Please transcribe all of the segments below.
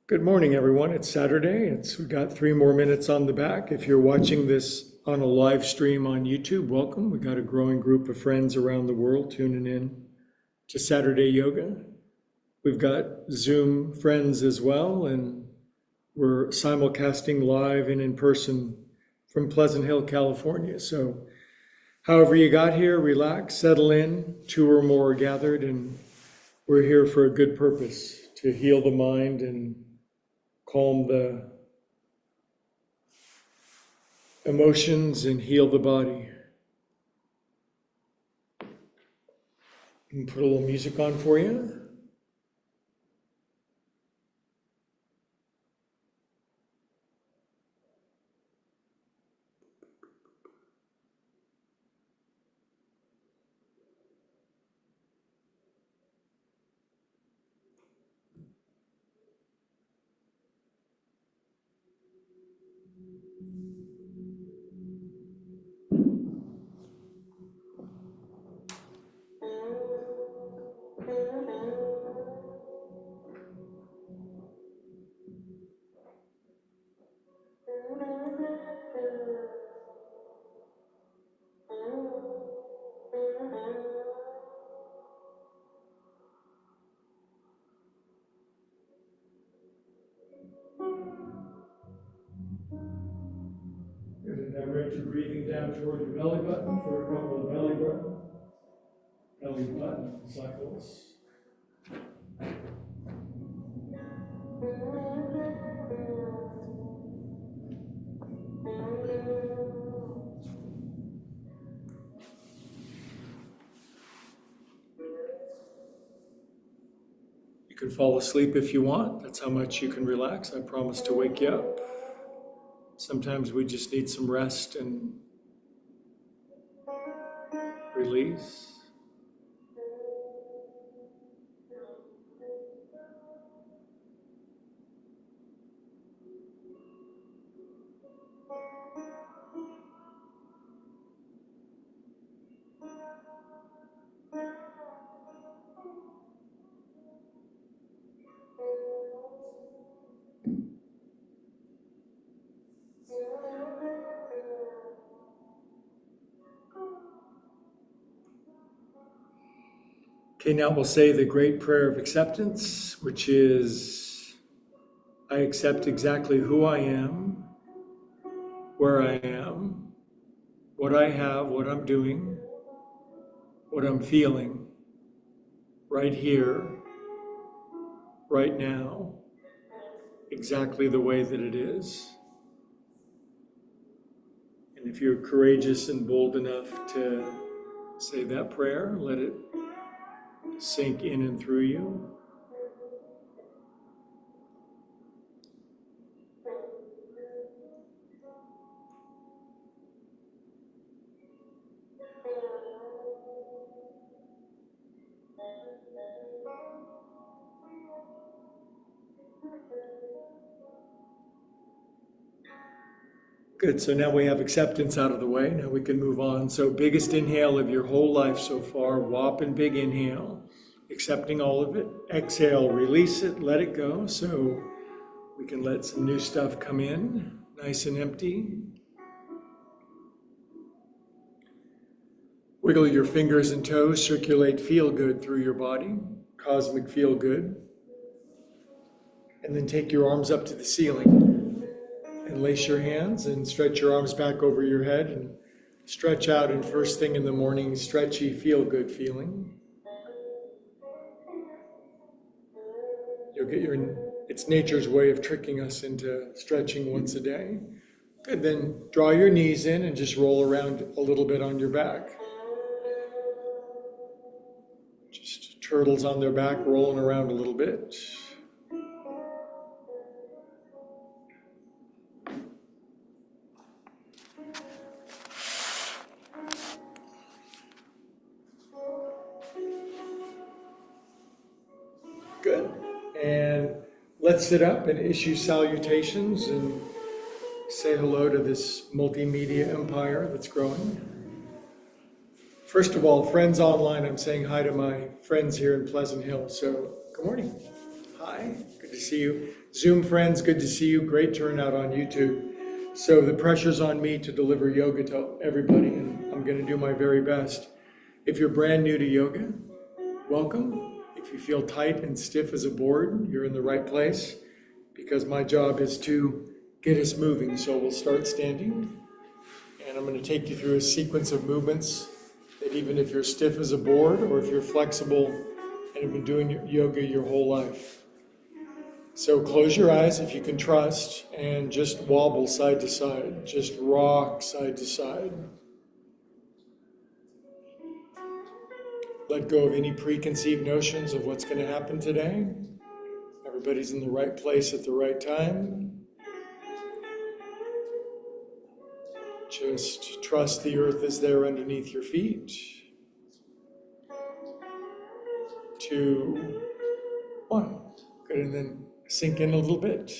Good morning, everyone. It's Saturday. We've got 3 more minutes on the back. If you're watching this on a live stream on YouTube, welcome. We've got a growing group of friends around the world tuning in to Saturday Yoga. We've got Zoom friends as well, and we're simulcasting live and in person from Pleasant Hill, California. So however you got here, relax, settle in. 2 or more are gathered, and we're here for a good purpose, to heal the mind and calm the emotions and heal the body. And put a little music on for you. Good, and now bring your breathing down toward your belly button for a couple of belly button cycles. You can fall asleep if you want. That's how much you can relax. I promise to wake you up. Sometimes we just need some rest and release. Okay, now we'll say the great prayer of acceptance, which is, I accept exactly who I am, where I am, what I have, what I'm doing, what I'm feeling, right here, right now, exactly the way that it is. And if you're courageous and bold enough to say that prayer, let it sink in and through you. Good, so now we have acceptance out of the way. Now we can move on. So biggest inhale of your whole life so far, whopping big inhale, accepting all of it. Exhale, release it, let it go. So we can let some new stuff come in, nice and empty. Wiggle your fingers and toes, circulate feel good through your body, cosmic feel good. And then take your arms up to the ceiling and lace your hands and stretch your arms back over your head and stretch out, and first thing in the morning, stretchy, feel good feeling. You'll get it's nature's way of tricking us into stretching once a day. Good, then draw your knees in and just roll around a little bit on your back. Just turtles on their back, rolling around a little bit. Good. And let's sit up and issue salutations and say hello to this multimedia empire that's growing. First of all, friends online, I'm saying hi to my friends here in Pleasant Hill. So, good morning. Hi, good to see you. Zoom friends, good to see you. Great turnout on YouTube. So, the pressure's on me to deliver yoga to everybody, and I'm going to do my very best. If you're brand new to yoga, welcome. If you feel tight and stiff as a board, you're in the right place because my job is to get us moving. So, we'll start standing, and I'm going to take you through a sequence of movements that even if you're stiff as a board or if you're flexible and have been doing yoga your whole life. So close your eyes if you can trust and just wobble side to side, just rock side to side. Let go of any preconceived notions of what's going to happen today. Everybody's in the right place at the right time. Just trust the earth is there underneath your feet. 2, 1. Good, and then sink in a little bit.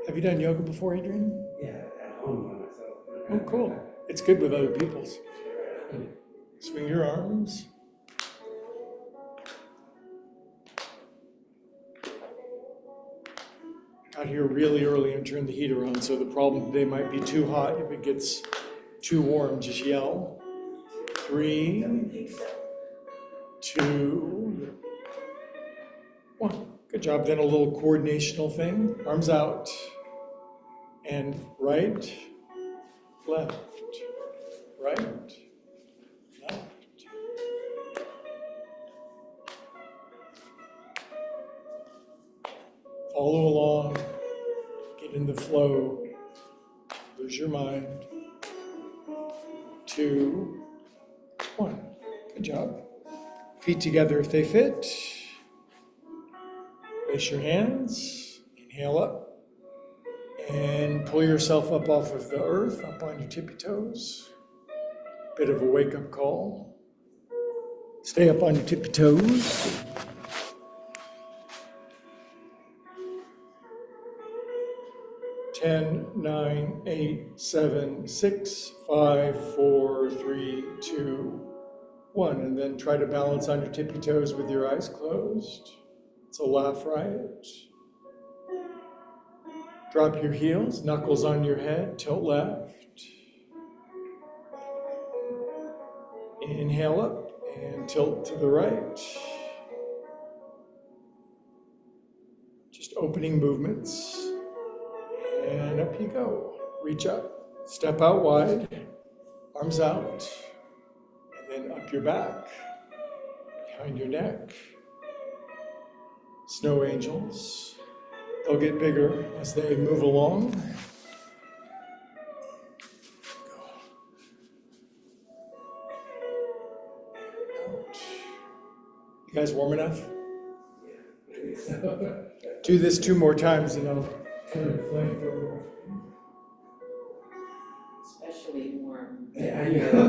Have you done yoga before, Adrian? Yeah, at home by myself. Oh, cool. It's good with other people's. Swing your arms. Got here really early and turned the heater on, so the problem today might be too hot. If it gets too warm, just yell. 3, 2, 1. Good job. Then a little coordinational thing. Arms out. And right, left, right, left. Follow along. Get in the flow. Lose your mind. 2, 1. Good job. Feet together if they fit. Place your hands. Inhale up. And pull yourself up off of the earth, up on your tippy toes. Bit of a wake-up call. Stay up on your tippy toes. 10, 9, 8, 7, 6, 5, 4, 3, 2, 1. And then try to balance on your tippy toes with your eyes closed. It's a laugh right. Drop your heels, knuckles on your head, tilt left. Inhale up and tilt to the right. Just opening movements. And up you go. Reach up, step out wide, arms out, and then up your back, behind your neck. Snow angels. They'll get bigger as they move along. You guys warm enough? Do this 2 more times and I'll turn the flame for Especially warm. Yeah, I know.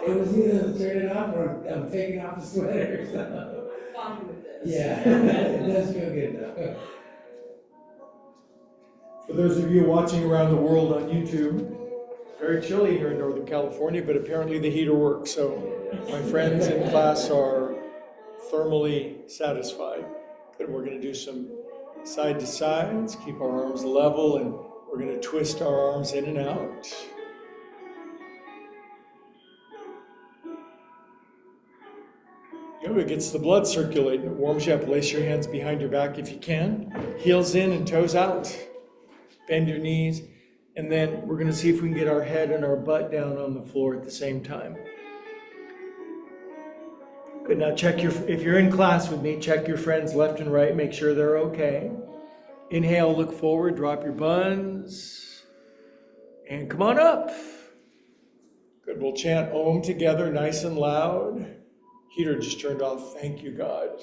It was either turn it off or I'm taking off the sweater. So. I'm fine with this. Yeah, it does feel good though. For those of you watching around the world on YouTube, very chilly here in Northern California, but apparently the heater works, so my friends in class are thermally satisfied. Good, we're going to do some side to sides, keep our arms level, and we're going to twist our arms in and out. Yoga gets the blood circulating, it warms you up. Lace your hands behind your back if you can. Heels in and toes out. Bend your knees. And then we're going to see if we can get our head and our butt down on the floor at the same time. Good, now if you're in class with me, check your friends left and right, make sure they're okay. Inhale, look forward, drop your buns. And come on up. Good, we'll chant Om together, nice and loud. Heater just turned off, thank you, God.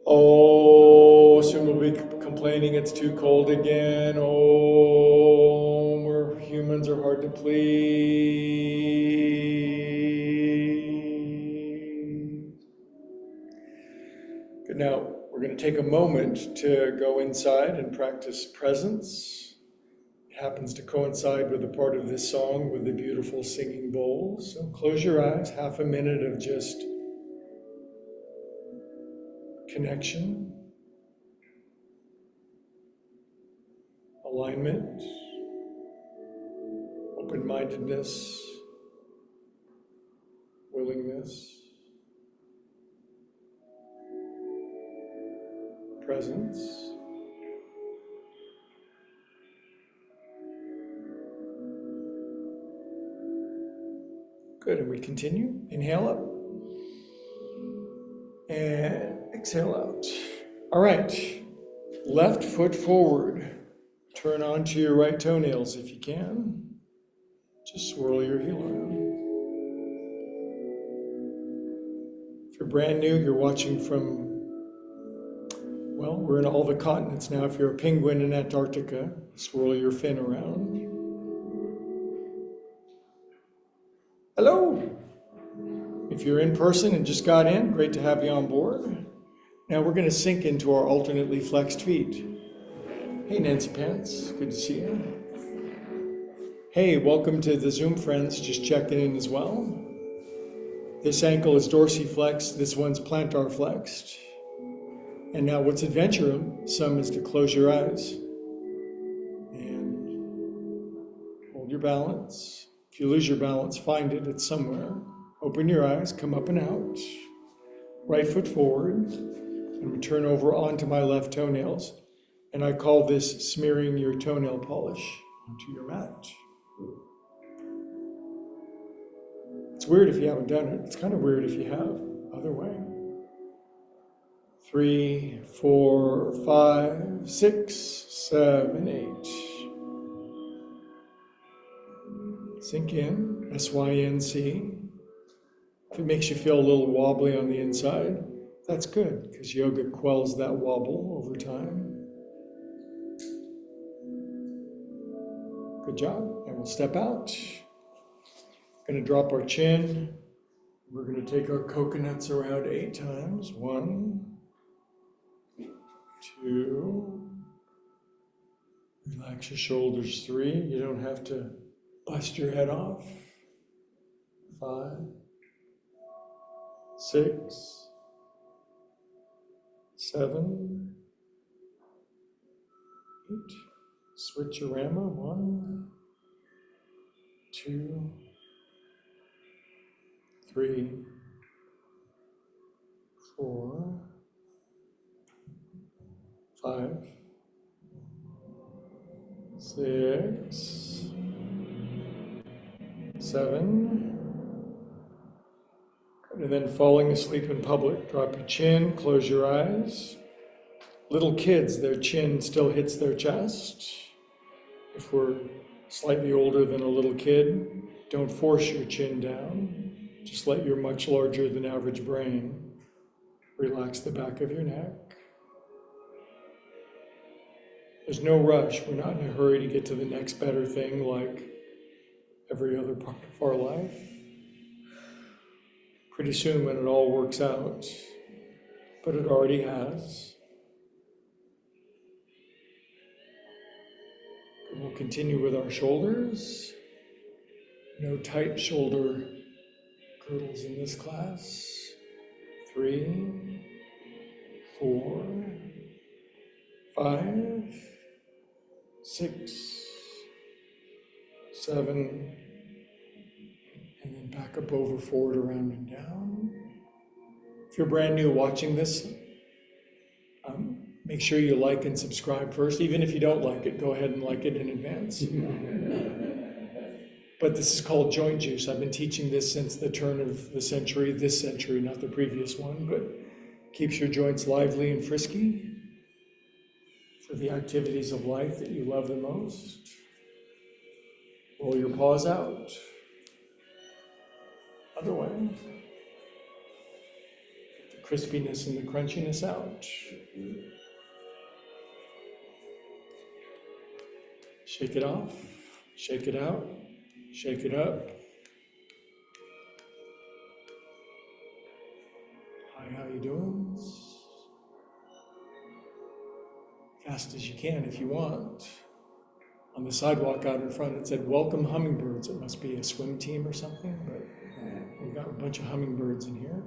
Oh, soon we'll be complaining it's too cold again. Oh, we're humans are hard to please. Good, now we're going to take a moment to go inside and practice presence. It happens to coincide with a part of this song with the beautiful singing bowls. So close your eyes, half a minute of just connection, alignment, open-mindedness, willingness, presence. Good, and we continue. Inhale up and exhale out. All right, left foot forward. Turn onto your right toenails if you can. Just swirl your heel around. If you're brand new, you're watching from, well, we're in all the continents now. If you're a penguin in Antarctica, swirl your fin around. Hello. If you're in person and just got in, great to have you on board. Now we're going to sink into our alternately flexed feet. Hey, Nancy Pants, good to see you. Hey, welcome to the Zoom friends, just checking in as well. This ankle is dorsiflexed, this one's plantar flexed. And now what's adventuresome is to close your eyes and hold your balance. If you lose your balance, find it, it's somewhere. Open your eyes, come up and out. Right foot forward, and we turn over onto my left toenails. And I call this smearing your toenail polish onto your mat. It's weird if you haven't done it. It's kind of weird if you have. Other way. 3, 4, 5, 6, 7, 8. Sink in, S-Y-N-C. If it makes you feel a little wobbly on the inside, that's good, because yoga quells that wobble over time. Good job, and we'll step out. We're going to drop our chin. We're going to take our coconuts around 8 times. 1, 2. Relax your shoulders. 3. You don't have to bust your head off. 5, 6, 7, 8. Switcherama. 1, 2, 3, 4, 5, 6, 7. And then falling asleep in public. Drop your chin, close your eyes. Little kids, their chin still hits their chest. If we're slightly older than a little kid, don't force your chin down. Just let your much larger than average brain relax the back of your neck. There's no rush. We're not in a hurry to get to the next better thing like every other part of our life. Pretty soon when it all works out, but it already has. We'll continue with our shoulders. No tight shoulder girdles in this class. 3, 4, 5, 6, 7, and then back up over, forward, around, and down. If you're brand new watching this, make sure you like and subscribe first. Even if you don't like it, go ahead and like it in advance. But this is called joint juice. I've been teaching this since the turn of the century, this century, not the previous one, but keeps your joints lively and frisky for the activities of life that you love the most. Roll your paws out. Other way. Get the crispiness and the crunchiness out. Shake it off, shake it out, shake it up. Hi, how you doing? Fast as you can if you want. on the sidewalk out in front. It said, "Welcome hummingbirds." It must be a swim team or something, but we've got a bunch of hummingbirds in here.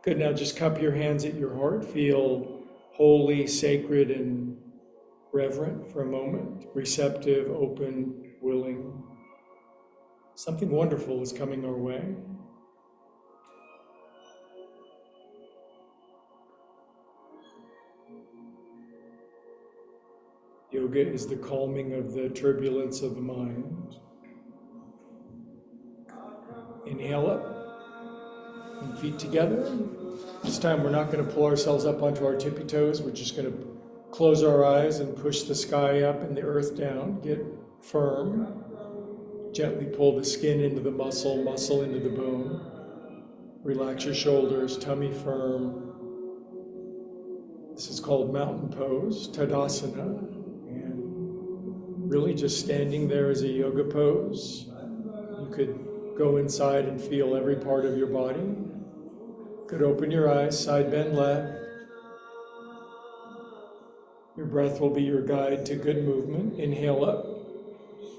Good, now just cup your hands at your heart. Feel holy, sacred, and reverent for a moment. Receptive, open, willing. Something wonderful is coming our way. Yoga is the calming of the turbulence of the mind. Inhale up, and feet together. This time we're not going to pull ourselves up onto our tippy toes. We're just going to close our eyes and push the sky up and the earth down. Get firm. Gently pull the skin into the muscle, muscle into the bone. Relax your shoulders, tummy firm. This is called mountain pose, Tadasana. And really just standing there as a yoga pose. You could go inside and feel every part of your body. Could open your eyes, side bend left. Your breath will be your guide to good movement. Inhale up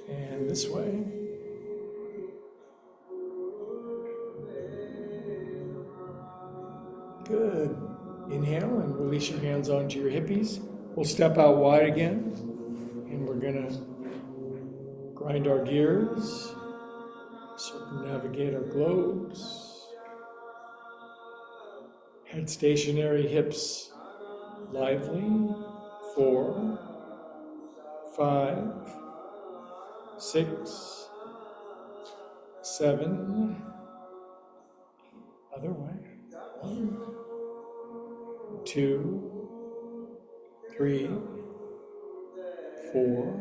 and this way. Good. Inhale and release your hands onto your hippies. We'll step out wide again, and we're gonna grind our gears, circumnavigate our globes. Head stationary, hips lively. 4, 5, 6, 7. Other way. 1, 2, 3, 4,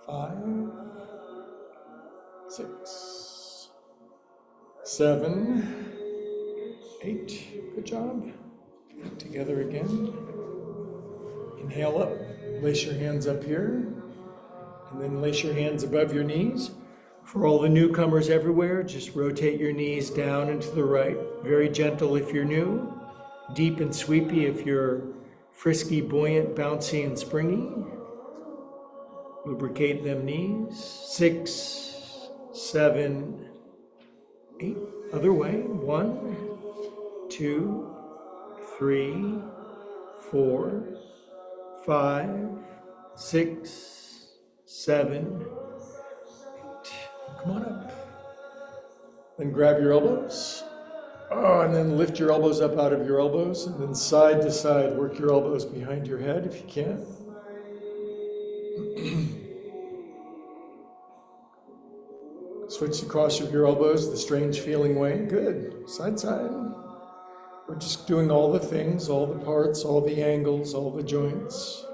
5, 6, 7, 8. Good job. Feet together again. Inhale up. Lace your hands up here. And then lace your hands above your knees. For all the newcomers everywhere, just rotate your knees down and to the right. Very gentle if you're new. Deep and sweepy if you're frisky, buoyant, bouncy, and springy. Lubricate them knees. 6, 7, 8. Other way. 1, 2, 3, 4, 5, 6, 7, 8. Come on up. Then grab your elbows. Oh, and then lift your elbows up out of your elbows, and then side to side, work your elbows behind your head if you can. Switch across your elbows the strange feeling way. Good. Side, side. We're just doing all the things, all the parts, all the angles, all the joints.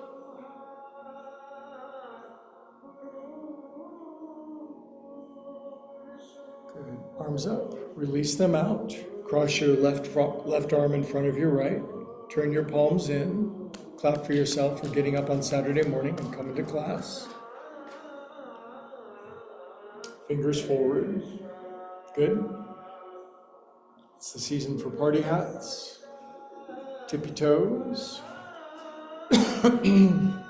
Good. Arms up. Release them out. Cross your left arm in front of your right. Turn your palms in. Clap for yourself for getting up on Saturday morning and coming to class. Fingers forward. Good. It's the season for party hats. Tippy toes. Am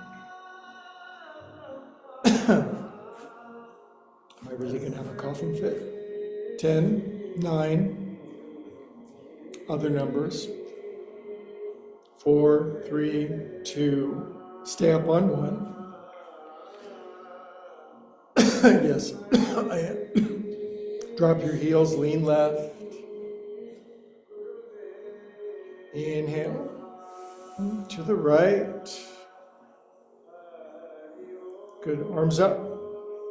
I really going to have a coughing fit? 10, 9, other numbers. 4, 3, 2, stay up on 1. Yes, I am. Drop your heels, lean left. Inhale. To the right. Good, arms up.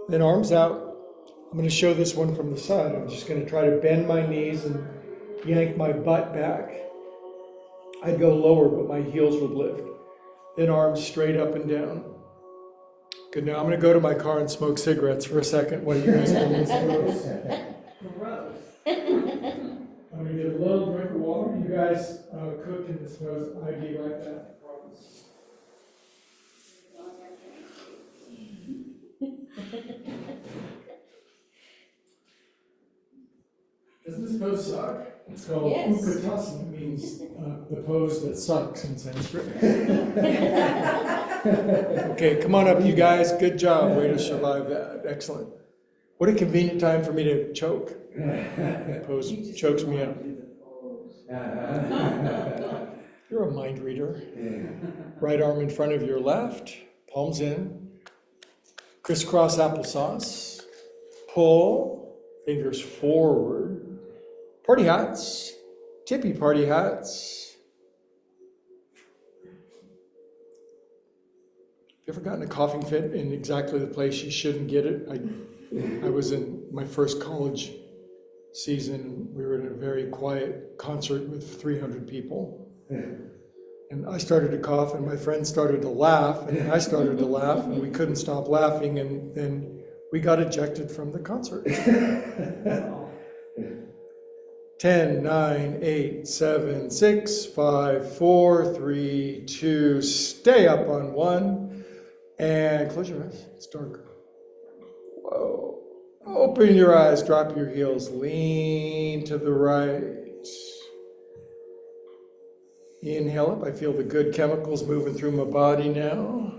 Then arms out. I'm going to show this one from the side. I'm just going to try to bend my knees and yank my butt back. I'd go lower, but my heels would lift. Then arms straight up and down. Good, now I'm going to go to my car and smoke cigarettes for a second while you guys do this. Gross. I'm going to get a little drink of water. You guys cook and dispose. I'll be right back, I promise. Doesn't this pose suck? It's called Yes. Utkatasana, means the pose that sucks in Sanskrit. Okay, come on up, you guys. Good job. Way to survive that. Excellent. What a convenient time for me to choke. Pose chokes me up. You're a mind reader. Right arm in front of your left, palms in. Crisscross applesauce. Pull, fingers forward. Party hats. Tippy party hats. Have you ever gotten a coughing fit in exactly the place you shouldn't get it? I was in my first college season. We were in a very quiet concert with 300 people. And I started to cough, and my friends started to laugh, and I started to laugh, and we couldn't stop laughing, and then we got ejected from the concert. 10, 9, 8, 7, 6, 5, 4, 3, 2, stay up on 1, and close your eyes. It's dark. Whoa. Open your eyes, drop your heels, lean to the right. Inhale up. I feel the good chemicals moving through my body now.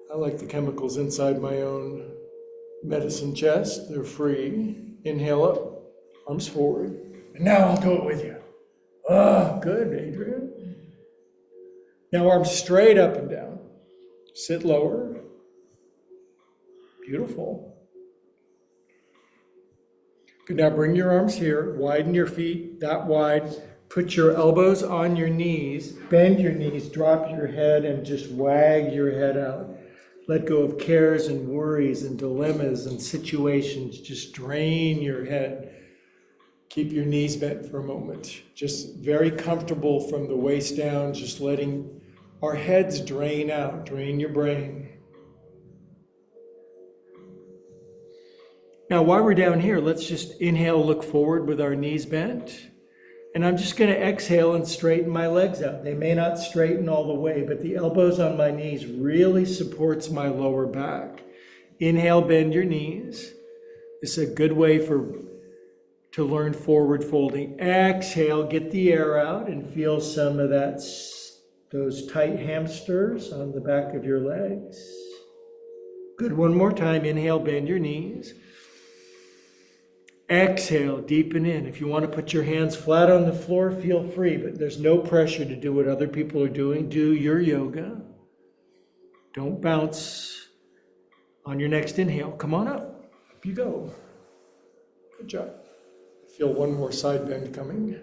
I like the chemicals inside my own medicine chest. They're free. Inhale up, arms forward. And now I'll do it with you. Oh, good, Adrian. Now arms straight up and down. Sit lower. Beautiful. Good, now bring your arms here, widen your feet that wide, put your elbows on your knees, bend your knees, drop your head, and just wag your head out. Let go of cares and worries and dilemmas and situations. Just drain your head. Keep your knees bent for a moment. Just very comfortable from the waist down, just letting our heads drain out, drain your brain. Now, while we're down here, let's just inhale, look forward with our knees bent. And I'm just going to exhale and straighten my legs out. They may not straighten all the way, but the elbows on my knees really supports my lower back. Inhale, bend your knees. This is a good way to learn forward folding. Exhale, get the air out and feel some of those tight hamsters on the back of your legs. Good, one more time. Inhale, bend your knees. Exhale, deepen in. If you want to put your hands flat on the floor, feel free, but there's no pressure to do what other people are doing. Do your yoga. Don't bounce on your next inhale. Come on up. Up you go. Good job. Feel one more side bend coming.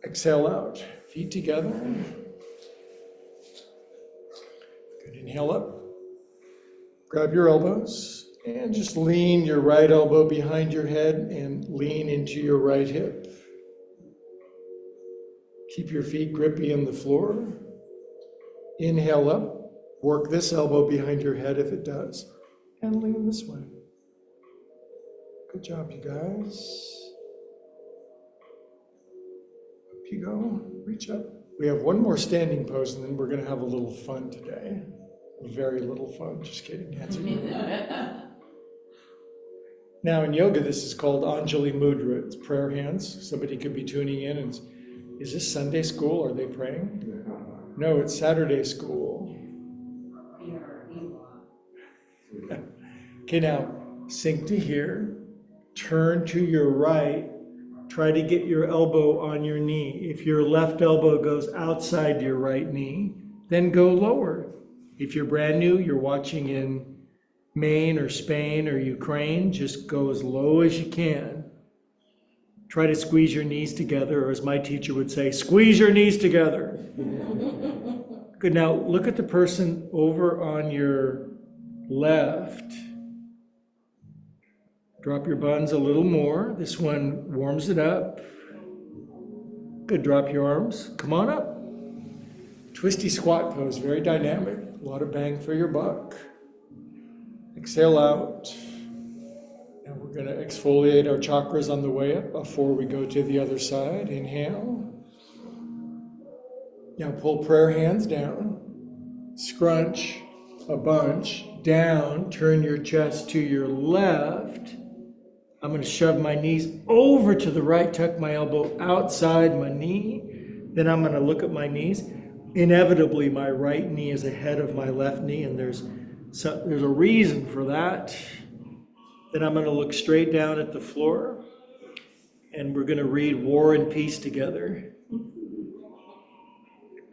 Exhale out. Feet together. Good. Inhale up. Grab your elbows. And just lean your right elbow behind your head and lean into your right hip. Keep your feet grippy in the floor. Inhale up. Work this elbow behind your head if it does. And lean this way. Good job, you guys. Up you go. Reach up. We have one more standing pose, and then we're going to have a little fun today. Very little fun. Just kidding, Nancy. Now in yoga, this is called Anjali Mudra. It's prayer hands. Somebody could be tuning in and, is this Sunday school? Are they praying? No, it's Saturday school. Okay, now sink to here. Turn to your right. Try to get your elbow on your knee. If your left elbow goes outside your right knee, then go lower. If you're brand new, you're watching in Maine or Spain or Ukraine, just go as low as you can. Try to squeeze your knees together, or as my teacher would say, squeeze your knees together. Good, now look at the person over on your left. Drop your buns a little more. This one warms it up. Good, drop your arms. Come on up. Twisty squat pose, very dynamic. A lot of bang for your buck. Exhale out. And we're going to exfoliate our chakras on the way up before we go to the other side. Inhale. Now pull prayer hands down. Scrunch a bunch down. Turn your chest to your left. I'm going to shove my knees over to the right, tuck my elbow outside my knee. Then I'm going to look at my knees. Inevitably, my right knee is ahead of my left knee, and there's a reason for that. Then I'm going to look straight down at the floor, and we're going to read War and Peace together.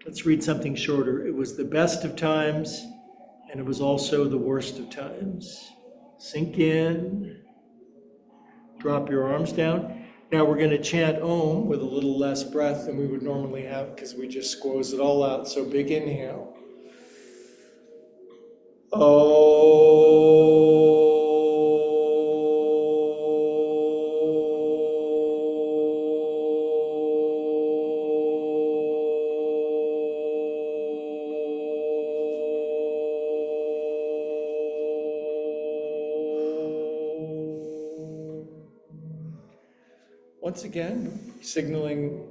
Let's read something shorter. It was the best of times, and it was also the worst of times. Sink in. Drop your arms down. Now we're going to chant Om with a little less breath than we would normally have because we just squoze it all out. So big inhale. Once again, signaling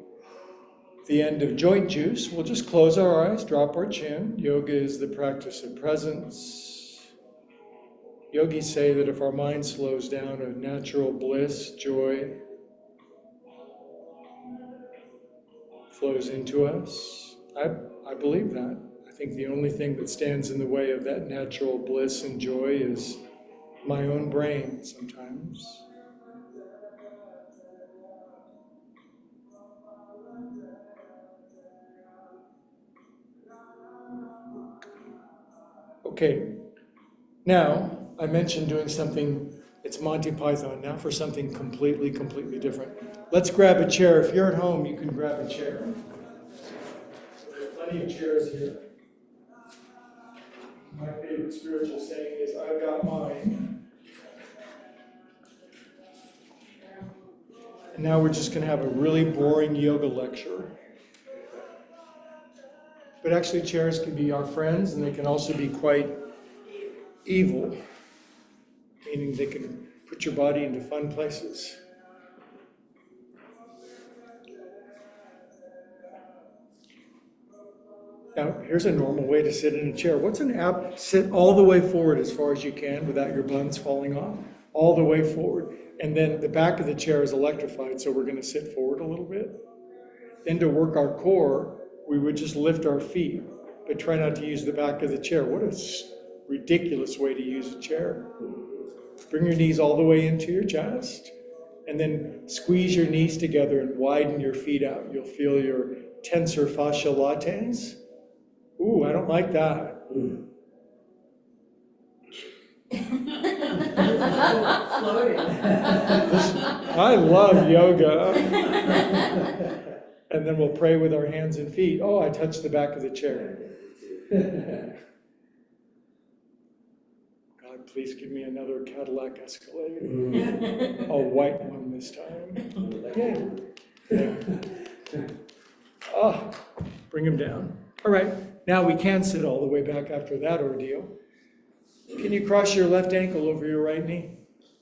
the end of joint juice, we'll just close our eyes, drop our chin. Yoga is the practice of presence. Yogis say that if our mind slows down, a natural bliss, joy flows into us. I believe that. I think the only thing that stands in the way of that natural bliss and joy is my own brain sometimes. Okay, now I mentioned doing something, it's Monty Python, now for something completely different. Let's grab a chair. If you're at home, you can grab a chair. There's plenty of chairs here. My favorite spiritual saying is, I've got mine. And now we're just going to have a really boring yoga lecture. But actually, chairs can be our friends, and they can also be quite evil, meaning they can put your body into fun places. Now, here's a normal way to sit in a chair. What's an app? Sit all the way forward as far as you can without your buns falling off, all the way forward. And then the back of the chair is electrified, so we're going to sit forward a little bit. Then to work our core, we would just lift our feet, but try not to use the back of the chair. What a ridiculous way to use a chair. Bring your knees all the way into your chest, and then squeeze your knees together and widen your feet out. You'll feel your tensor fascia lattes. Ooh, I don't like that. Floating. I love yoga. And then we'll pray with our hands and feet. Oh, I touched the back of the chair. God, please give me another Cadillac Escalade. A white one this time. Yay. Oh, bring him down. All right, now we can sit all the way back after that ordeal. Can you cross your left ankle over your right knee?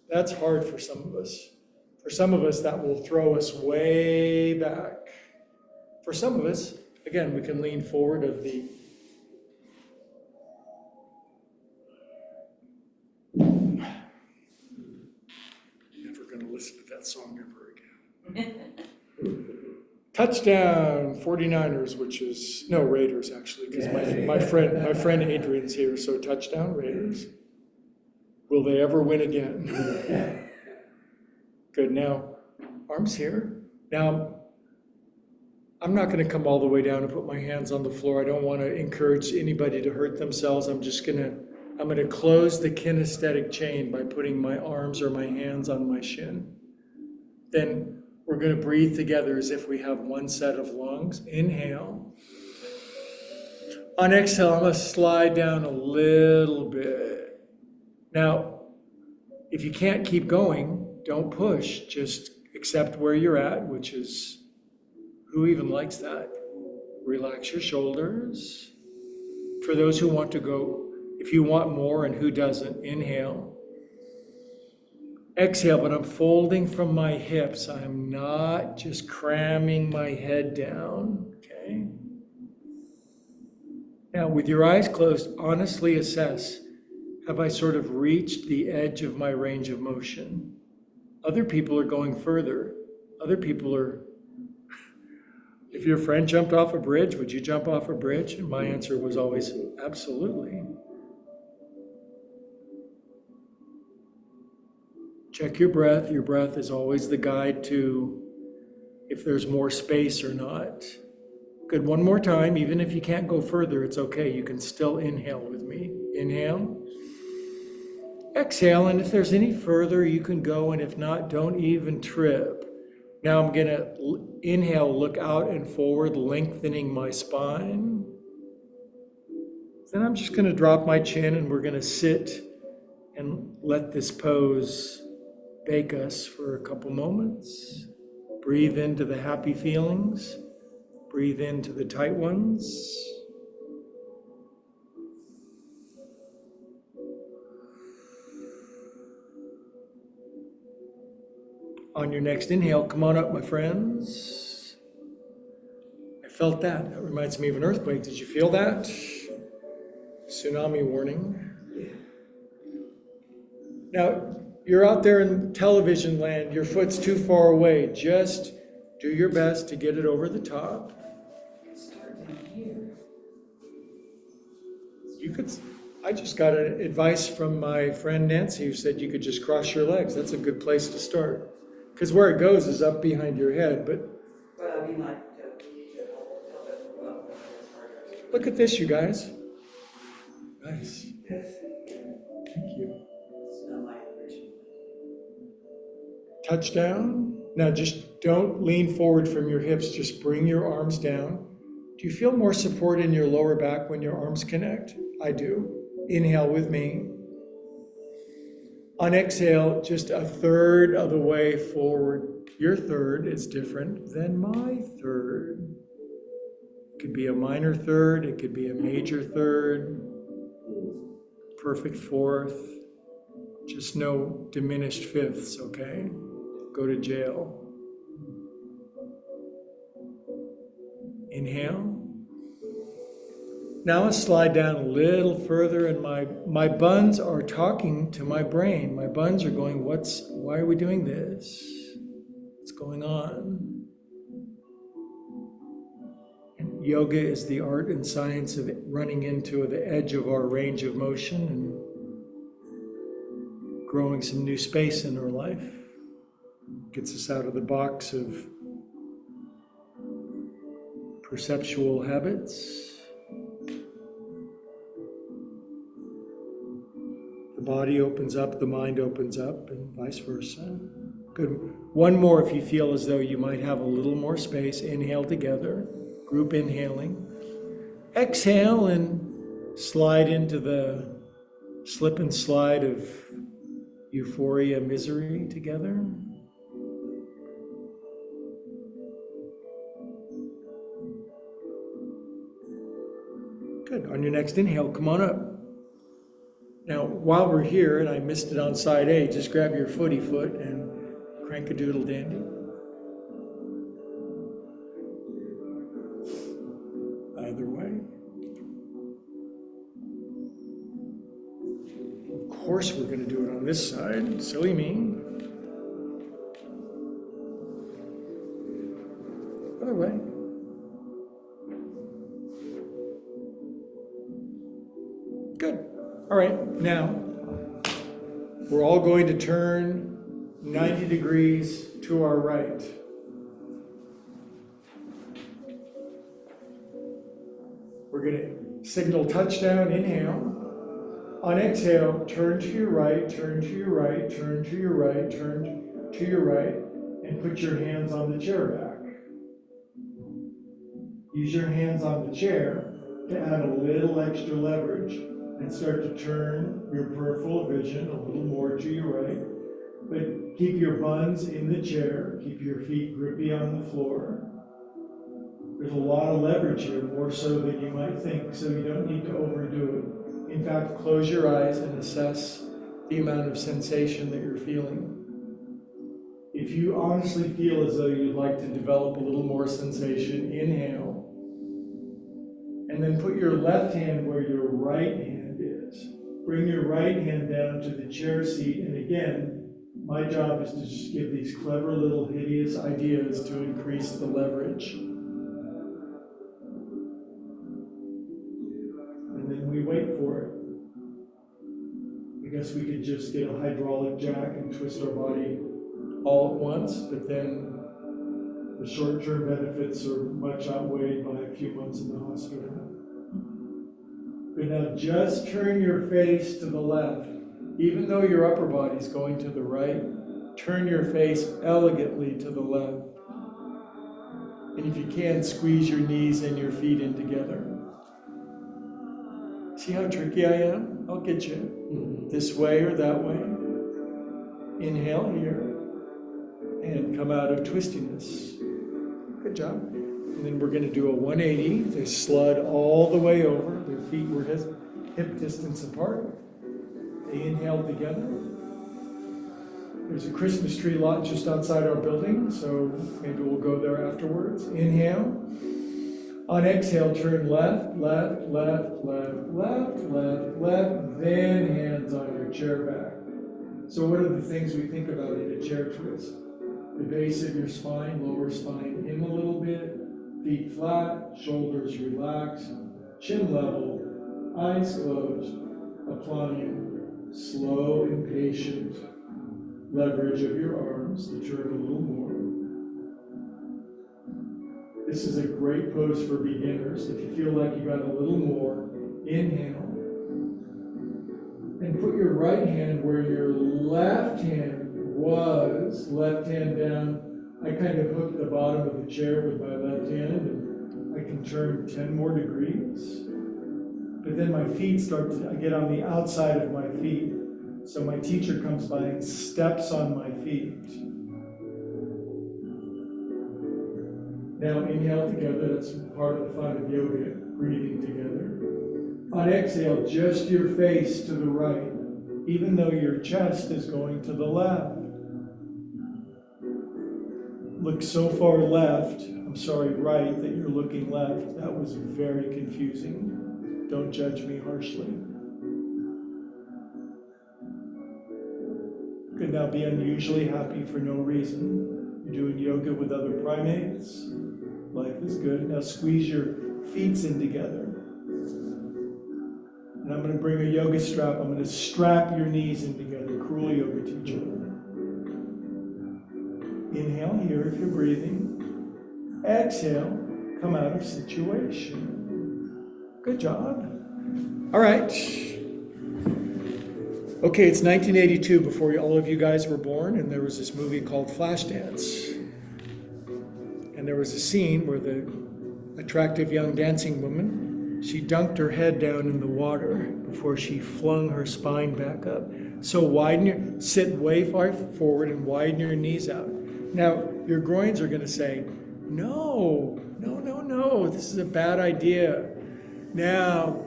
That's hard for some of us. For some of us, that will throw us way back. For some of us, again, we can lean forward of the never going to listen to that song ever again. Touchdown, 49ers, which is, no, Raiders actually, because my friend Adrian's here, so touchdown, Raiders. Will they ever win again? Good, now, arms here. Now, I'm not going to come all the way down and put my hands on the floor. I don't want to encourage anybody to hurt themselves. I'm going to close the kinesthetic chain by putting my arms or my hands on my shin. Then we're going to breathe together as if we have one set of lungs. Inhale. On exhale, I'm going to slide down a little bit. Now, if you can't keep going, don't push. Just accept where you're at, which is, who even likes that? Relax your shoulders. For those who want to go, if you want more and who doesn't, inhale. Exhale, but I'm folding from my hips. I'm not just cramming my head down, okay? Now, with your eyes closed, honestly assess, have I sort of reached the edge of my range of motion? Other people are going further. Other people are, if your friend jumped off a bridge, would you jump off a bridge? And my answer was always, absolutely. Check your breath. Your breath is always the guide to if there's more space or not. Good, one more time. Even if you can't go further, it's okay. You can still inhale with me. Inhale. Exhale, and if there's any further, you can go, and if not, don't even trip. Now I'm going to inhale, look out and forward, lengthening my spine. Then I'm just going to drop my chin, and we're going to sit and let this pose bake us for a couple moments. Breathe into the happy feelings. Breathe into the tight ones. On your next inhale, come on up, my friends. I felt that. That reminds me of an earthquake. Did you feel that? Tsunami warning. Now, you're out there in television land. Your foot's too far away. Just do your best to get it over the top. Start down here. You could. I just got advice from my friend Nancy who said you could just cross your legs. That's a good place to start. Because where it goes is up behind your head. But But I mean, like, to help it move up, it's harder. look at this, you guys. Nice. That's, Thank you. It's not my original. Touchdown. Now just don't lean forward from your hips. Just bring your arms down. Do you feel more support in your lower back when your arms connect? I do. Inhale with me. On exhale, just a third of the way forward. Your third is different than my third. It could be a minor third. It could be a major third. Perfect fourth. Just no diminished fifths, okay? Go to jail. Inhale. Now let's slide down a little further, and my buns are talking to my brain. My buns are going, why are we doing this? What's going on? And yoga is the art and science of running into the edge of our range of motion and growing some new space in our life. Gets us out of the box of perceptual habits. The body opens up, the mind opens up, and vice versa. Good. One more if you feel as though you might have a little more space. Inhale together, group inhaling. Exhale and slide into the slip and slide of euphoria, misery together. Good. On your next inhale, come on up. Now, while we're here, and I missed it on side A, just grab your footy foot and crank a doodle dandy. Either way. Of course we're going to do it on this side. Silly me. Other way. Good. All right, now we're all going to turn 90 degrees to our right. We're going to signal touchdown, inhale. On exhale, turn to your right, turn to your right, turn to your right, turn to your right, and put your hands on the chair back. Use your hands on the chair to add a little extra leverage and start to turn your peripheral vision a little more to your right. But keep your buns in the chair, keep your feet grippy on the floor. There's a lot of leverage here, more so than you might think, so you don't need to overdo it. In fact, close your eyes and assess the amount of sensation that you're feeling. If you honestly feel as though you'd like to develop a little more sensation, inhale. And then put your left hand where your right hand is. Bring your right hand down to the chair seat, and again, My job is to just give these clever little hideous ideas to increase the leverage. And then we wait for it. I guess we could just get a hydraulic jack and twist our body all at once, but then the short-term benefits are much outweighed by a few months in the hospital. But now just turn your face to the left. Even though your upper body's going to the right, turn your face elegantly to the left. And if you can, squeeze your knees and your feet in together. See how tricky I am? I'll get you. This way or that way. Inhale here. And come out of twistiness. Good job. And then we're going to do a 180. They slide all the way over. Their feet were hip distance apart. They inhale together. There's a Christmas tree lot just outside our building, so maybe we'll go there afterwards. Inhale. On exhale, turn left, left, left, left, left, left, left, then hands on your chair back. So what are the things we think about in a chair twist? The base of your spine, lower spine in a little bit, feet flat, shoulders relaxed, chin level, eyes closed, applying slow and patient leverage of your arms to turn a little more. This is a great pose for beginners. If you feel like you got a little more, inhale. And put your right hand where your left hand was, left hand down. I kind of hook the bottom of the chair with my left hand, and I can turn 10 more degrees. But then my feet I get on the outside of my feet. So my teacher comes by and steps on my feet. Now inhale together, that's part of the fun of yoga, breathing together. On exhale, just your face to the right, even though your chest is going to the left. Look so far right, that you're looking left. That was very confusing. Don't judge me harshly. Could now be unusually happy for no reason. You're doing yoga with other primates. Life is good. Now squeeze your feet in together. And I'm going to bring a yoga strap. I'm going to strap your knees in together. Cruel yoga teacher. Inhale here if you're breathing. Exhale, come out of situation. Good job. All right. Okay, it's 1982, before all of you guys were born, and there was this movie called Flashdance. And there was a scene where the attractive young dancing woman, she dunked her head down in the water before she flung her spine back up. So sit way far forward and widen your knees out. Now, your groins are going to say, no, this is a bad idea. Now,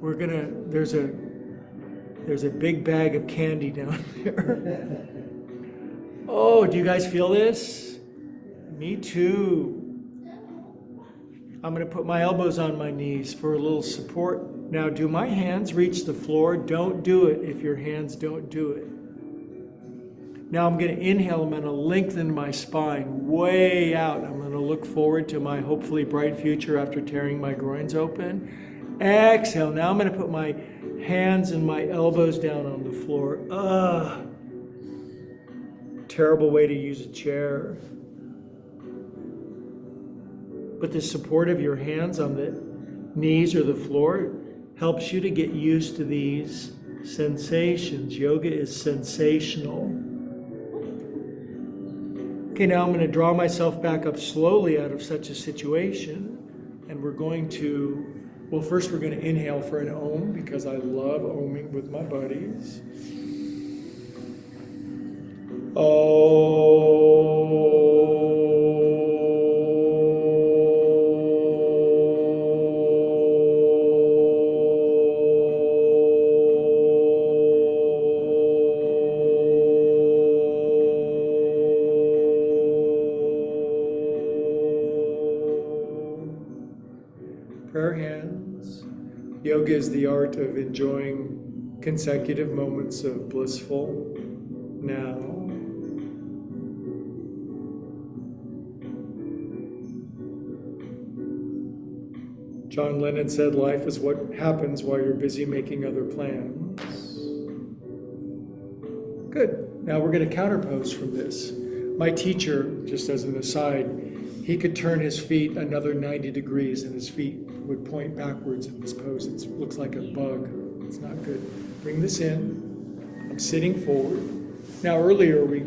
there's a big bag of candy down there. Oh, do you guys feel this? Me too. I'm going to put my elbows on my knees for a little support. Now, do my hands reach the floor? Don't do it if your hands don't do it. Now I'm going to inhale. I'm going to lengthen my spine way out. I'm going to look forward to my hopefully bright future after tearing my groins open. Exhale. Now I'm going to put my hands and my elbows down on the floor. Terrible way to use a chair. But the support of your hands on the knees or the floor helps you to get used to these sensations. Yoga is sensational. Okay, now I'm going to draw myself back up slowly out of such a situation. And we're going to, first we're going to inhale for an Om, because I love Oming with my buddies. Prayer hands. Yoga is the art of enjoying consecutive moments of blissful now. John Lennon said life is what happens while you're busy making other plans. Good. Now we're going to counterpose from this. My teacher, just as an aside, he could turn his feet another 90 degrees and his feet would point backwards in this pose. It looks like a bug. It's not good. Bring this in. I'm sitting forward. Now earlier we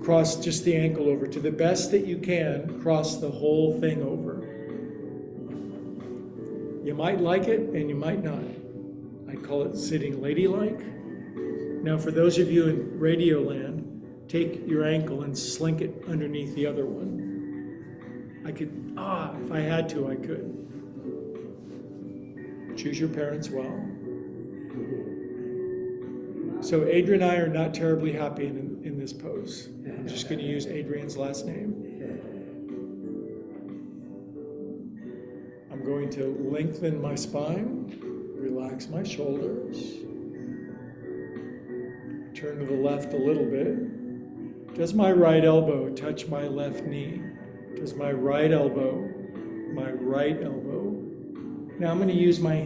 crossed just the ankle over. To the best that you can, cross the whole thing over. You might like it and you might not. I call it sitting ladylike. Now for those of you in radio land, take your ankle and slink it underneath the other one. I could, if I had to, I could. Choose your parents well. So Adrian and I are not terribly happy in this pose. I'm just going to use Adrian's last name. I'm going to lengthen my spine, relax my shoulders, turn to the left a little bit. Does my right elbow touch my left knee? Does my right elbow, my right elbow? Now I'm going to use my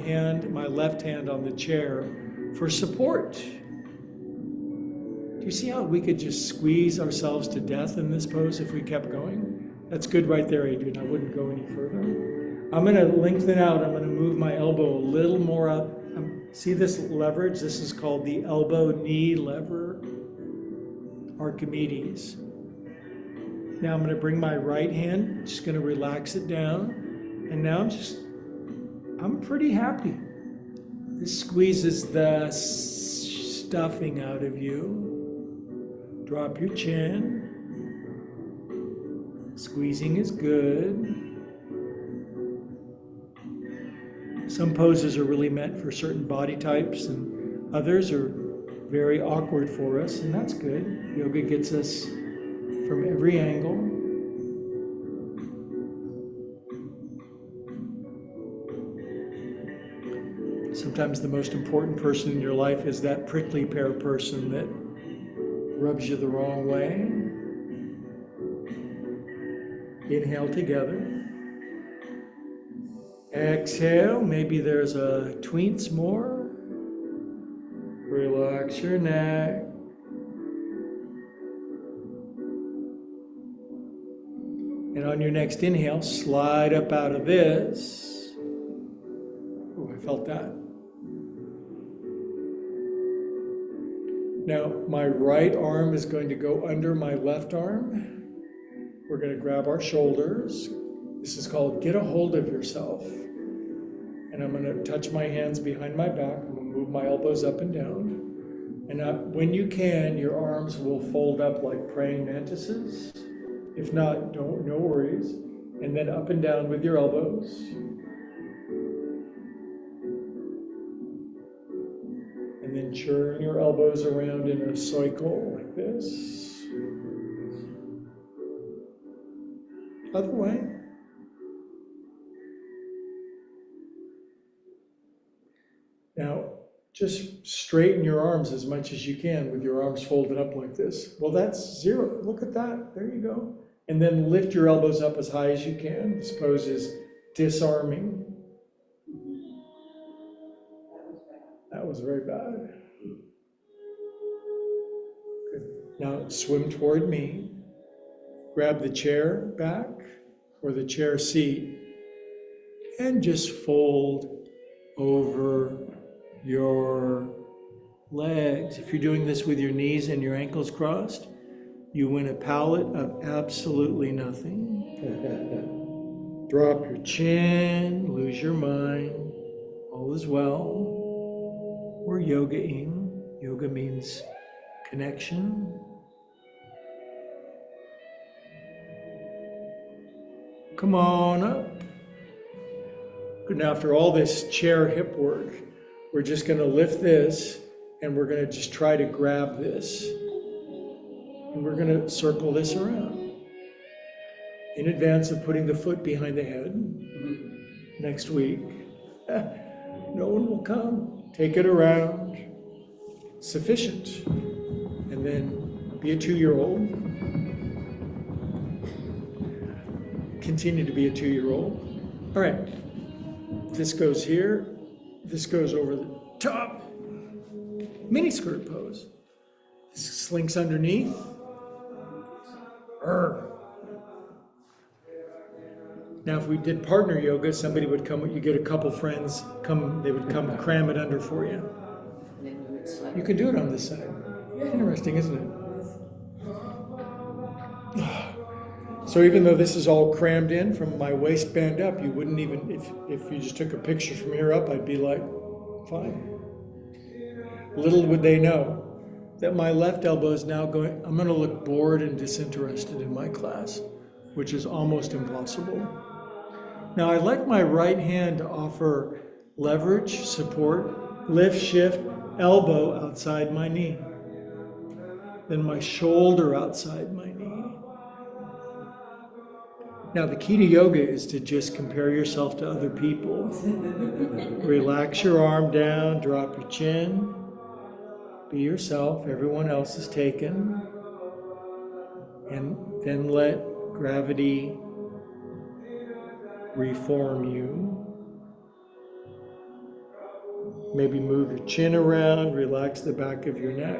left hand on the chair for support. Do you see how we could just squeeze ourselves to death in this pose if we kept going? That's good right there, Adrian. I wouldn't go any further. I'm going to lengthen out. I'm going to move my elbow a little more up. See this leverage? This is called the elbow-knee lever, Archimedes. Now I'm going to bring my right hand, just going to relax it down. And now I'm pretty happy. This squeezes the stuffing out of you. Drop your chin. Squeezing is good. Some poses are really meant for certain body types, and others are very awkward for us, and that's good. Yoga gets us from every angle. Sometimes the most important person in your life is that prickly pear person that rubs you the wrong way. Inhale together. Exhale, maybe there's a tweets more. Relax your neck. And on your next inhale, slide up out of this. Oh, I felt that. Now, my right arm is going to go under my left arm. We're going to grab our shoulders. This is called get a hold of yourself. And I'm going to touch my hands behind my back. I'm going to move my elbows up and down. And when you can, your arms will fold up like praying mantises. If not, no worries. And then up and down with your elbows. And then churn your elbows around in a cycle like this. Other way. Now, just straighten your arms as much as you can with your arms folded up like this. Well, that's zero. Look at that. There you go. And then lift your elbows up as high as you can. This pose is disarming. That was very bad. Good. Now, swim toward me. Grab the chair back or the chair seat and just fold over your legs. If you're doing this with your knees and your ankles crossed, you win a palette of absolutely nothing. Drop your chin, lose your mind. All is well. We're yoga-ing. Yoga means connection. Come on up. Good. Now, after all this chair hip work, we're just going to lift this and we're going to just try to grab this. And we're going to circle this around. In advance of putting the foot behind the head next week, no one will come. Take it around. Sufficient. And then be a 2-year-old. Continue to be a 2-year-old. All right. This goes here. This goes over the top. Mini skirt pose. This slinks underneath. Arr. Now, if we did partner yoga, somebody would come, you get a couple friends, they would come cram it under for you. And then you would slide. You can do it on this side. Interesting, isn't it? So even though this is all crammed in from my waistband up, you wouldn't even, if you just took a picture from here up, I'd be like, fine. Little would they know that my left elbow is now going, I'm going to look bored and disinterested in my class, which is almost impossible. Now I like my right hand to offer leverage, support, lift, shift, elbow outside my knee. Then my shoulder outside my knee. Now the key to yoga is to just compare yourself to other people. Relax your arm down, drop your chin. Be yourself, everyone else is taken. And then let gravity reform you. Maybe move your chin around, relax the back of your neck.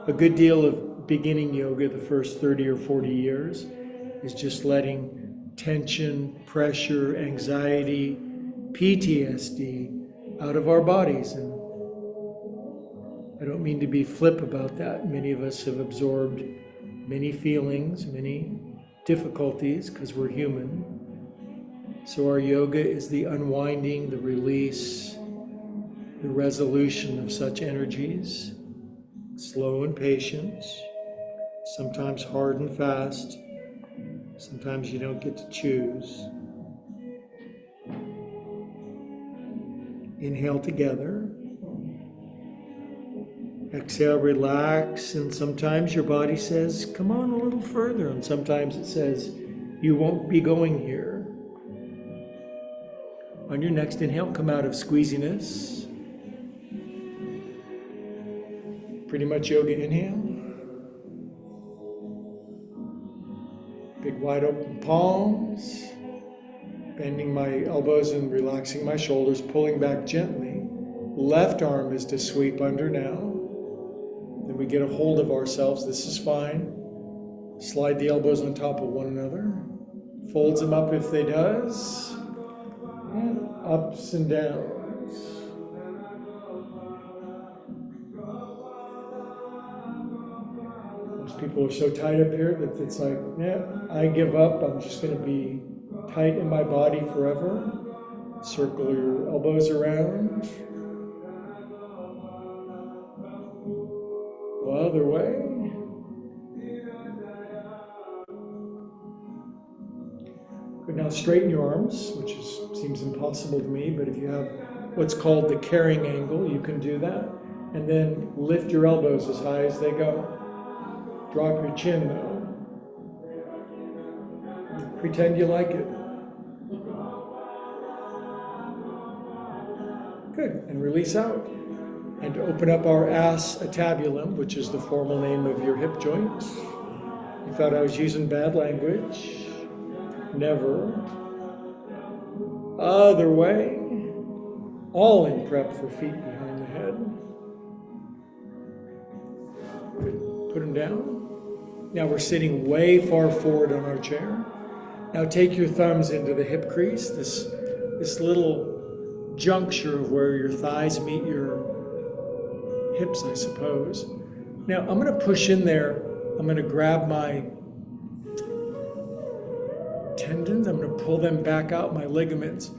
A good deal of beginning yoga, the first 30 or 40 years, is just letting tension, pressure, anxiety, PTSD out of our bodies. And I don't mean to be flip about that. Many of us have absorbed many feelings, many difficulties, because we're human. So our yoga is the unwinding, the release, the resolution of such energies. Slow and patient, sometimes hard and fast. Sometimes you don't get to choose. Inhale together. Exhale, relax, and sometimes your body says, come on a little further, and sometimes it says, you won't be going here. On your next inhale, come out of squeeziness. Pretty much yoga inhale. Big wide open palms. Bending my elbows and relaxing my shoulders, pulling back gently. Left arm is to sweep under now. Then we get a hold of ourselves. This is fine. Slide the elbows on top of one another. Folds them up if they does. And ups and downs. Most people are so tight up here that it's like, yeah, I give up. I'm just going to be tight in my body forever. Circle your elbows around. Other way. Good. Now straighten your arms, which seems impossible to me, but if you have what's called the carrying angle, you can do that. And then lift your elbows as high as they go. Drop your chin though. Pretend you like it. Good. And release out. And to open up our acetabulum, which is the formal name of your hip joint. You thought I was using bad language. Never. Other way. All in prep for feet behind the head. Good. Put them down. Now we're sitting way far forward on our chair. Now take your thumbs into the hip crease, this little juncture of where your thighs meet your hips, I suppose. Now I'm going to push in there. I'm going to grab my tendons. I'm going to pull them back out, my ligaments.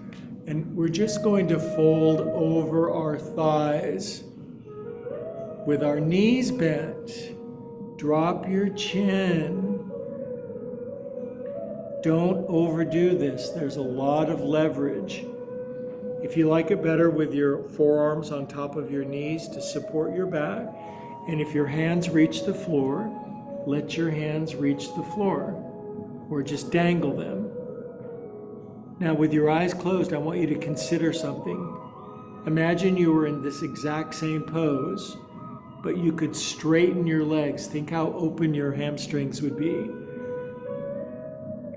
And we're just going to fold over our thighs with our knees bent. Drop your chin. Don't overdo this. There's a lot of leverage. If you like it better with your forearms on top of your knees to support your back, and if your hands reach the floor, let your hands reach the floor, or just dangle them. Now with your eyes closed, I want you to consider something. Imagine you were in this exact same pose, but you could straighten your legs. Think how open your hamstrings would be.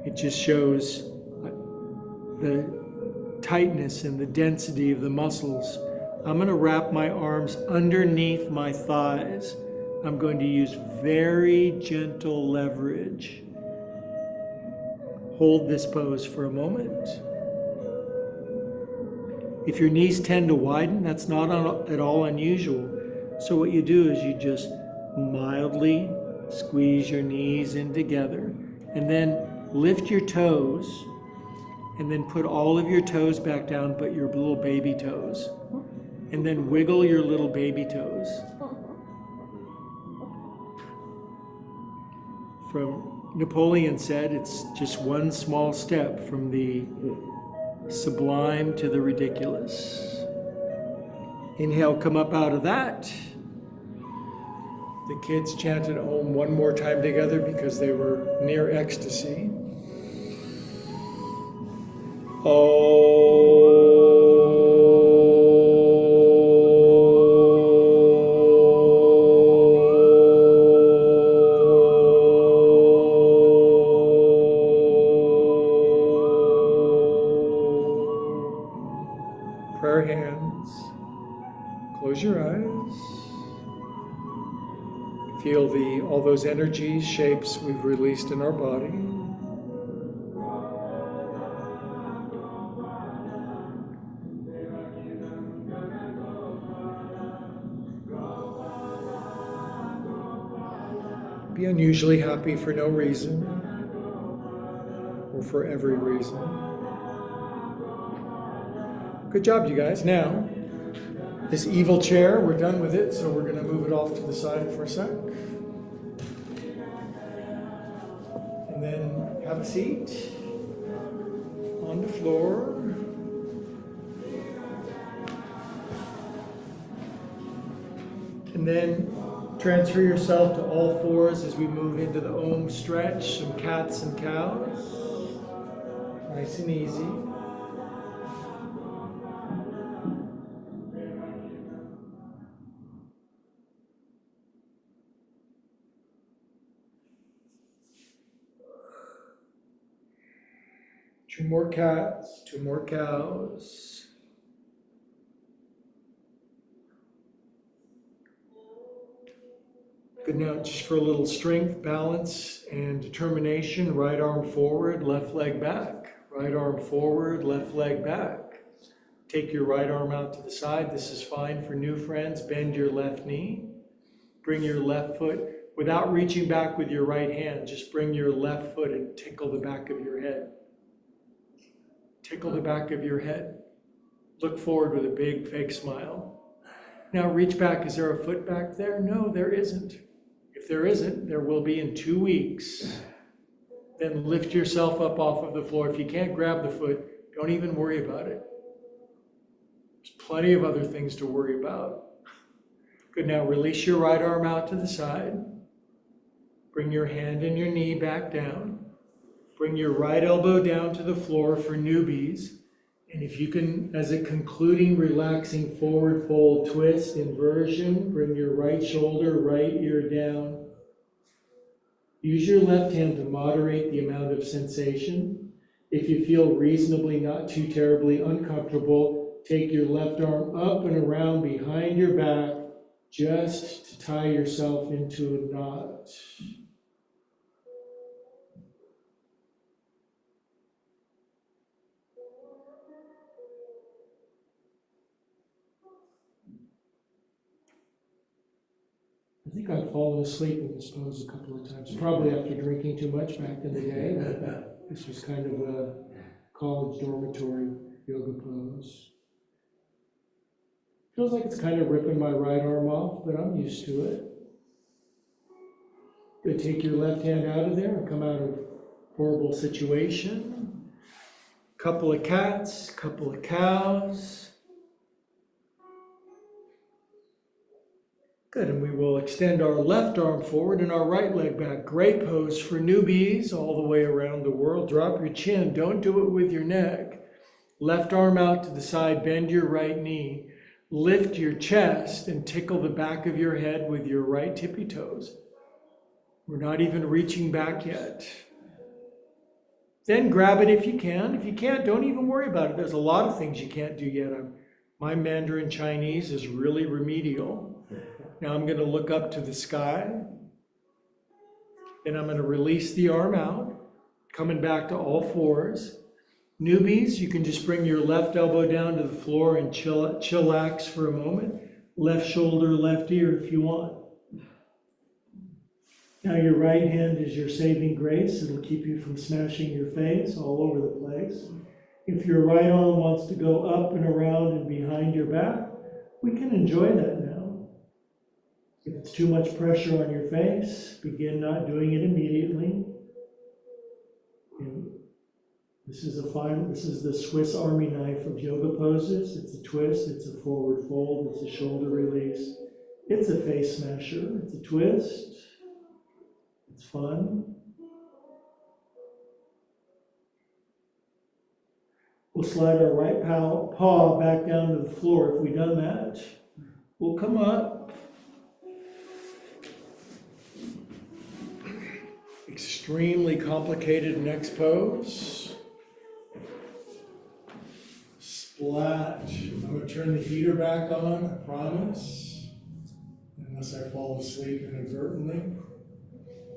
It just shows the tightness and the density of the muscles. I'm going to wrap my arms underneath my thighs. I'm going to use very gentle leverage. Hold this pose for a moment. If your knees tend to widen, that's not at all unusual. So what you do is you just mildly squeeze your knees in together and then lift your toes and then put all of your toes back down but your little baby toes. And then wiggle your little baby toes. From Napoleon said, it's just one small step from the sublime to the ridiculous. Inhale, come up out of that. The kids chanted Om one more time together because they were near ecstasy. Prayer hands. Close your eyes. Feel all those energies, shapes we've released in our body. Be unusually happy for no reason or for every reason. Good job, you guys. Now, this evil chair, we're done with it, so we're going to move it off to the side for a sec. And then have a seat on the floor. And then transfer yourself to all fours as we move into the Om stretch, some cats and cows. Nice and easy. Two more cats, two more cows. Good. Now, just for a little strength, balance, and determination, right arm forward, left leg back. Right arm forward, left leg back. Take your right arm out to the side. This is fine for new friends. Bend your left knee. Bring your left foot, without reaching back with your right hand, just bring your left foot and tickle the back of your head. Tickle the back of your head. Look forward with a big fake smile. Now reach back. Is there a foot back there? No, there isn't. If there isn't, there will be in 2 weeks. Then lift yourself up off of the floor. If you can't grab the foot, don't even worry about it. There's plenty of other things to worry about. Good. Now release your right arm out to the side. Bring your hand and your knee back down. Bring your right elbow down to the floor for newbies. And if you can, as a concluding, relaxing forward fold twist, inversion, bring your right shoulder, right ear down. Use your left hand to moderate the amount of sensation. If you feel reasonably not too terribly uncomfortable, take your left arm up and around behind your back just to tie yourself into a knot. I think I've fallen asleep in this pose a couple of times, probably after drinking too much back in the day. This was kind of a college dormitory yoga pose. Feels like it's kind of ripping my right arm off, but I'm used to it. Good. Take your left hand out of there and come out of horrible situation. Couple of cats, couple of cows. Good, and we will extend our left arm forward and our right leg back. Great pose for newbies all the way around the world. Drop your chin, don't do it with your neck. Left arm out to the side, bend your right knee. Lift your chest and tickle the back of your head with your right tippy toes. We're not even reaching back yet. then grab it if you can. If you can't, don't even worry about it. There's a lot of things you can't do yet. My Mandarin Chinese is really remedial. Now I'm going to look up to the sky. Then I'm going to release the arm out, coming back to all fours. Newbies, you can just bring your left elbow down to the floor and chillax for a moment. Left shoulder, left ear if you want. Now your right hand is your saving grace. It'll keep you from smashing your face all over the place. If your right arm wants to go up and around and behind your back, we can enjoy that now. If it's too much pressure on your face, begin not doing it immediately. This is the Swiss Army knife of yoga poses. It's a twist, it's a forward fold, it's a shoulder release. It's a face smasher, it's a twist. It's fun. We'll slide our right paw back down to the floor. If we've done that, we'll come up. Extremely complicated next pose. Splat. I'm going to turn the heater back on, I promise. Unless I fall asleep inadvertently.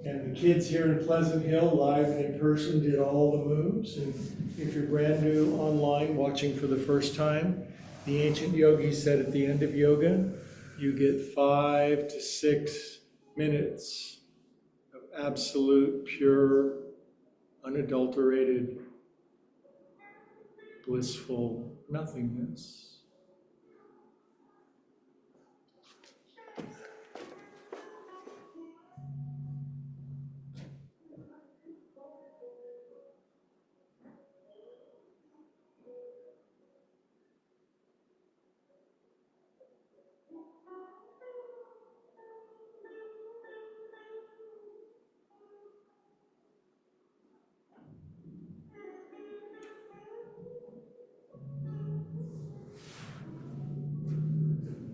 And the kids here in Pleasant Hill, live and in person, did all the moves. And if you're brand new online, watching for the first time, the ancient yogis said at the end of yoga, you get 5 to 6 minutes of absolute, pure, unadulterated, blissful nothingness.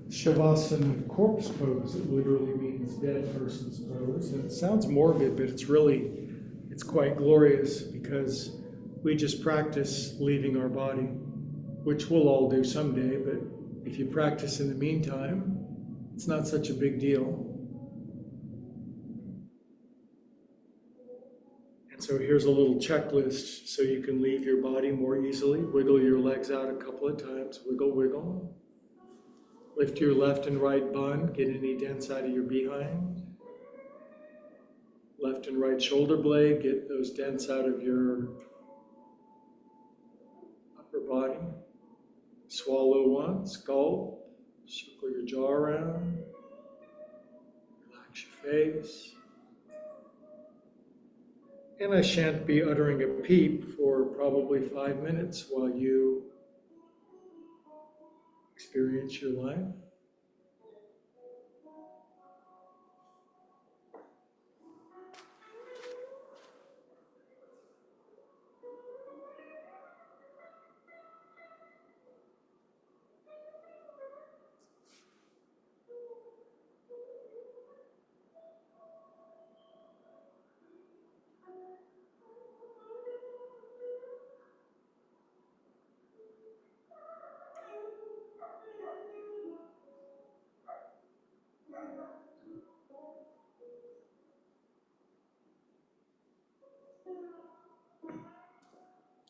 Shavasana corpse pose, it literally means dead person's pose. And it sounds morbid, but it's quite glorious because we just practice leaving our body, which we'll all do someday, but if you practice in the meantime, it's not such a big deal. And so here's a little checklist so you can leave your body more easily. Wiggle your legs out a couple of times, wiggle, wiggle. Lift your left and right bun, get any dents out of your behind. Left and right shoulder blade, get those dents out of your upper body. Swallow once, gulp, circle your jaw around, relax your face. And I shan't be uttering a peep for probably 5 minutes while you experience your life.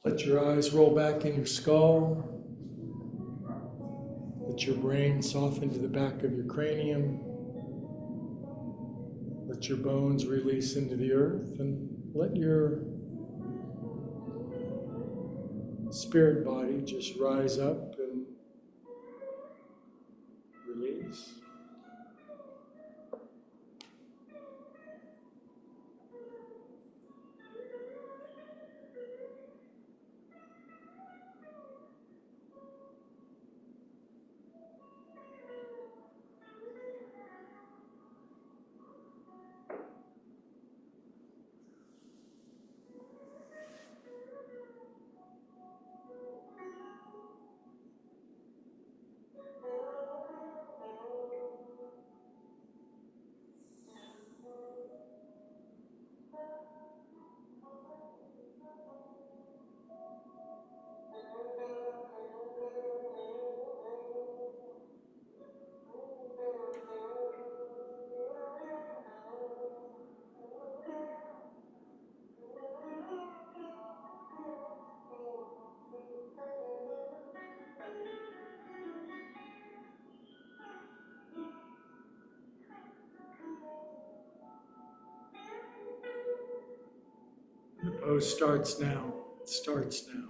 Let your eyes roll back in your skull. Let your brain soften to the back of your cranium. Let your bones release into the earth and let your spirit body just rise up and release. Oh, starts now. It starts now.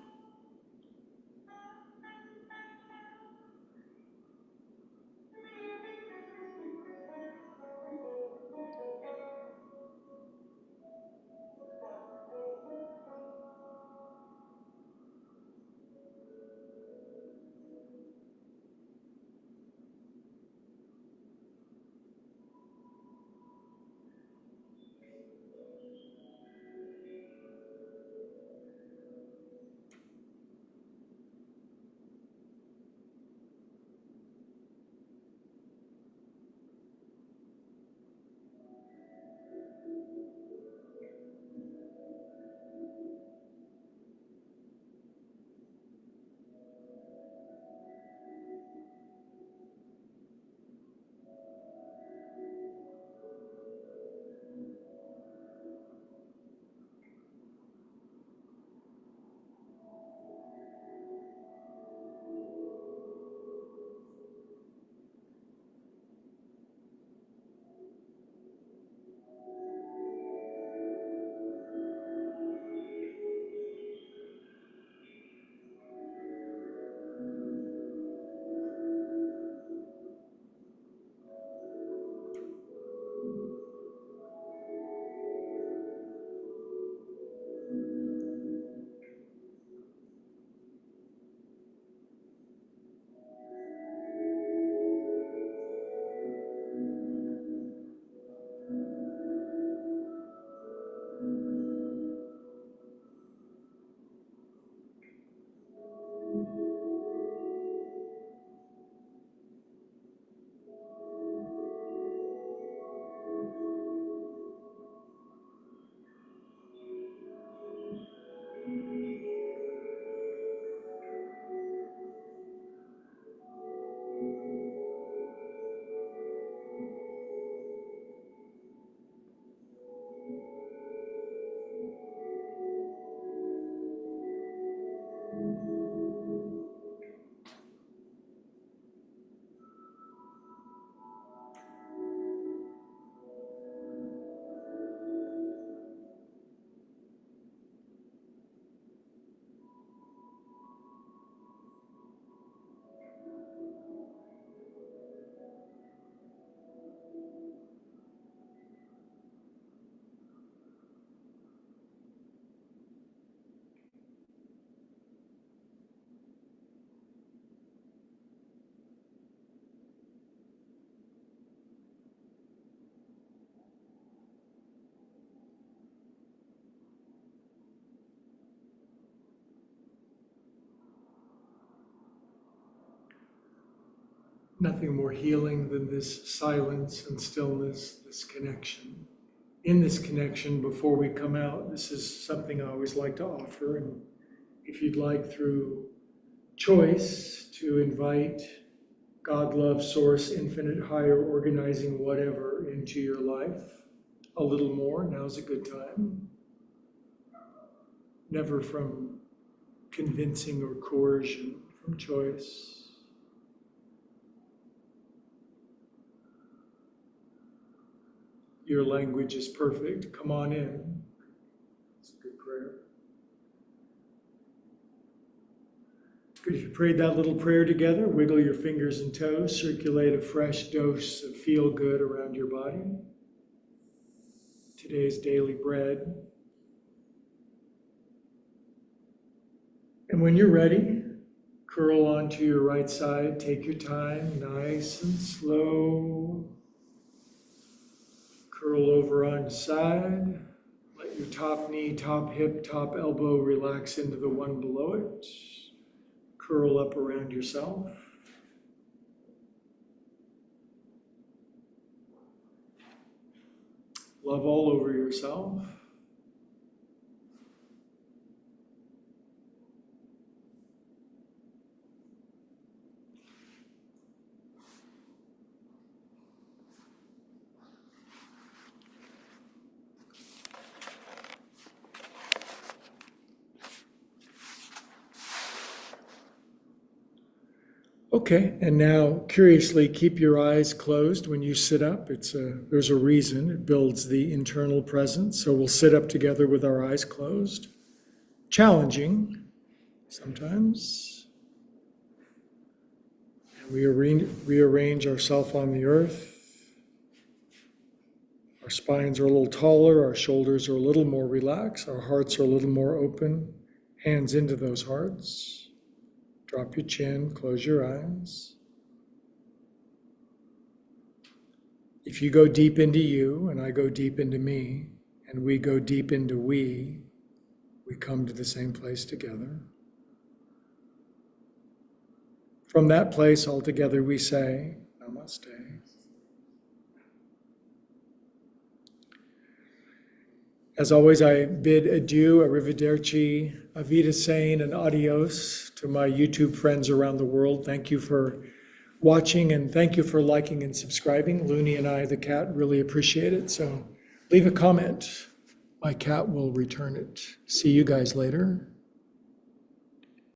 Nothing more healing than this silence and stillness, this connection. In this connection, before we come out, this is something I always like to offer. And if you'd like, through choice, to invite God, love, source, infinite, higher, organizing, whatever, into your life a little more, now's a good time. Never from convincing or coercion, from choice. Your language is perfect. Come on in. It's a good prayer. Good. If you prayed that little prayer together, wiggle your fingers and toes, circulate a fresh dose of feel good around your body. Today's daily bread. And when you're ready, curl onto your right side. Take your time, nice and slow. Curl over on your side. Let your top knee, top hip, top elbow relax into the one below it. Curl up around yourself. Love all over yourself. Okay, and now curiously, keep your eyes closed when you sit up. There's a reason. It builds the internal presence. So we'll sit up together with our eyes closed. Challenging sometimes. And we rearrange ourselves on the earth. Our spines are a little taller, our shoulders are a little more relaxed, our hearts are a little more open. Hands into those hearts. Drop your chin, close your eyes. If you go deep into you and I go deep into me and we go deep into we come to the same place together. From that place altogether we say, Namaste. As always, I bid adieu, arrivederci, avita sane, and adios to my YouTube friends around the world. Thank you for watching and thank you for liking and subscribing. Looney and I, the cat, really appreciate it. So leave a comment. My cat will return it. See you guys later.